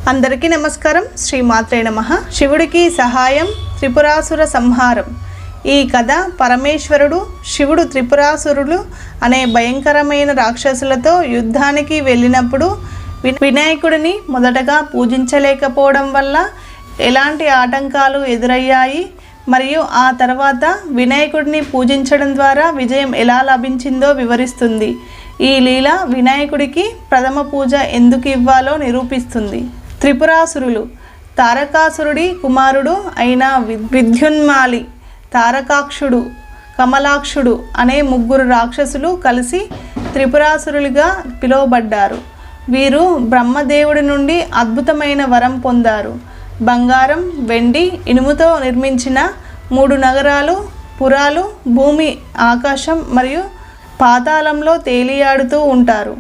అందరికీ నమస్కారం. శ్రీ మాత్రే నమః. శివుడికి సహాయం, త్రిపురాసుర సంహారం. ఈ కథ పరమేశ్వరుడు, శివుడు త్రిపురాసురులు అనే భయంకరమైన రాక్షసులతో యుద్ధానికి వెళ్ళినప్పుడు వినాయకుడిని మొదటగా పూజించలేకపోవడం వల్ల ఎలాంటి ఆటంకాలు ఎదురయ్యాయి మరియు ఆ తర్వాత వినాయకుడిని పూజించడం ద్వారా విజయం ఎలా లభించిందో వివరిస్తుంది. ఈ లీల వినాయకుడికి ప్రథమ పూజ ఎందుకు ఇవ్వాలో నిరూపిస్తుంది. త్రిపురాసురులు తారకాసురుడి కుమారుడు అయిన విద్యున్మాలి, తారకాక్షుడు, కమలాక్షుడు అనే ముగ్గురు రాక్షసులు కలిసి త్రిపురాసురులుగా పిలువబడ్డారు. వీరు బ్రహ్మదేవుడి నుండి అద్భుతమైన వరం పొందారు. బంగారం, వెండి, ఇనుముతో నిర్మించిన 3 నగరాలు, పురాలు భూమి, ఆకాశం మరియు పాతాళంలో తేలియాడుతూ ఉంటారు.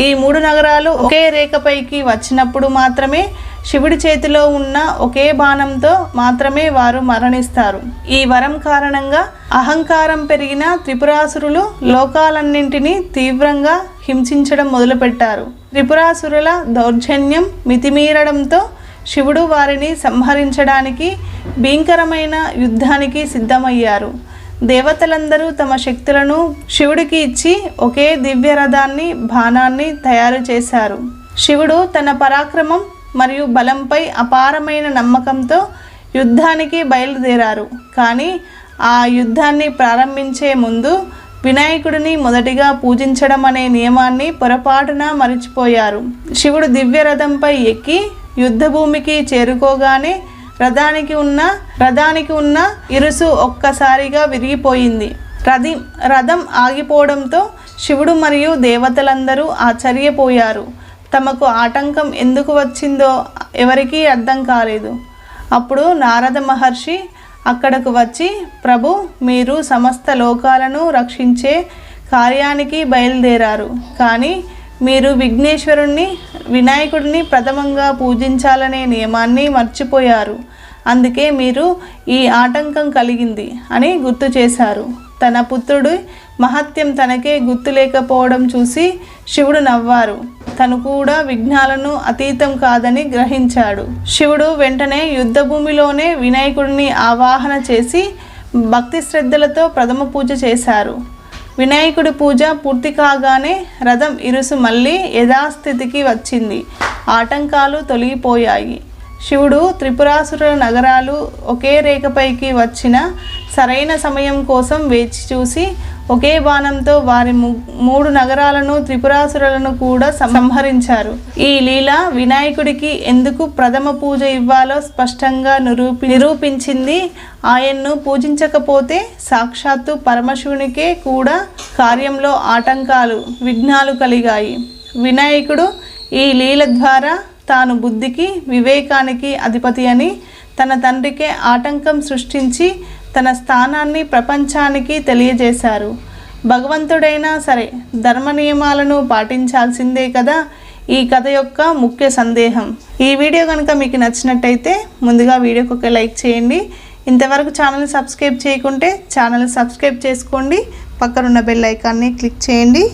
ఈ 3 నగరాలు ఒకే రేఖపైకి వచ్చినప్పుడు మాత్రమే శివుడి చేతిలో ఉన్న ఒకే బాణంతో మాత్రమే వారు మరణిస్తారు. ఈ వరం కారణంగా అహంకారం పెరిగిన త్రిపురాసురులు లోకాలన్నింటినీ తీవ్రంగా హింసించడం మొదలుపెట్టారు. త్రిపురాసురుల దౌర్జన్యం మితిమీరడంతో శివుడు వారిని సంహరించడానికి భీకరమైన యుద్ధానికి సిద్ధమయ్యారు. దేవతలందరూ తమ శక్తులను శివుడికి ఇచ్చి ఒకే దివ్య రథాన్ని, బాణాన్ని తయారు చేశారు. శివుడు తన పరాక్రమం మరియు బలంపై అపారమైన నమ్మకంతో యుద్ధానికి బయలుదేరారు. కానీ ఆ యుద్ధాన్ని ప్రారంభించే ముందు వినాయకుడిని మొదటిగా పూజించడం అనే నియమాన్ని పొరపాటున మరిచిపోయారు. శివుడు దివ్య రథంపై ఎక్కి యుద్ధభూమికి చేరుకోగానే రథానికి ఉన్న ఇరుసు ఒక్కసారిగా విరిగిపోయింది. రథం ఆగిపోవడంతో శివుడు మరియు దేవతలందరూ ఆశ్చర్యపోయారు. తమకు ఆటంకం ఎందుకు వచ్చిందో ఎవరికీ అర్థం కాలేదు. అప్పుడు నారద మహర్షి అక్కడకు వచ్చి, ప్రభు, మీరు సమస్త లోకాలను రక్షించే కార్యానికి బయలుదేరారు. కానీ మీరు వినాయకుడిని ప్రథమంగా పూజించాలనే నియమాన్ని మర్చిపోయారు. అందుకే మీరు ఈ ఆటంకం కలిగింది అని గుర్తు చేశారు. తన పుత్రుడి మహత్యం తనకే గుర్తు లేకపోవడం చూసి శివుడు నవ్వారు. తను కూడా విఘ్నాలను అతీతం కాదని గ్రహించాడు. శివుడు వెంటనే యుద్ధభూమిలోనే వినాయకుడిని ఆవాహన చేసి భక్తి శ్రద్ధలతో ప్రథమ పూజ చేశారు. వినాయకుడి పూజ పూర్తి కాగానే రథం ఇరుసు మళ్ళీ యథాస్థితికి వచ్చింది. ఆటంకాలు తొలగిపోయాయి. శివుడు త్రిపురాసురుల నగరాలు ఒకే రేఖపైకి వచ్చిన సరైన సమయం కోసం వేచి చూసి ఒకే బాణంతో వారి 3 నగరాలను, త్రిపురాసురులను కూడా సంహరించారు. ఈ లీల వినాయకుడికి ఎందుకు ప్రథమ పూజ ఇవ్వాలో స్పష్టంగా నిరూపించింది. ఆయన్ను పూజించకపోతే సాక్షాత్తు పరమశివునికే కూడా కార్యంలో ఆటంకాలు, విఘ్నాలు కలిగాయి. వినాయకుడు ఈ లీల ద్వారా తాను బుద్ధికి, వివేకానికి అధిపతి అని, తన తండ్రికే ఆటంకం సృష్టించి తన స్థానాన్ని ప్రపంచానికి తెలియజేశారు. భగవంతుడైనా సరే ధర్మ నియమాలను పాటించాల్సిందే కదా ఈ కథ యొక్క ముఖ్య సందేహం. ఈ వీడియో కనుక మీకు నచ్చినట్టయితే ముందుగా వీడియోకి ఒక లైక్ చేయండి. ఇంతవరకు ఛానల్ని సబ్స్క్రైబ్ చేయకుంటే ఛానల్ని సబ్స్క్రైబ్ చేసుకోండి. పక్కనున్న బెల్ ఐకాన్ని క్లిక్ చేయండి.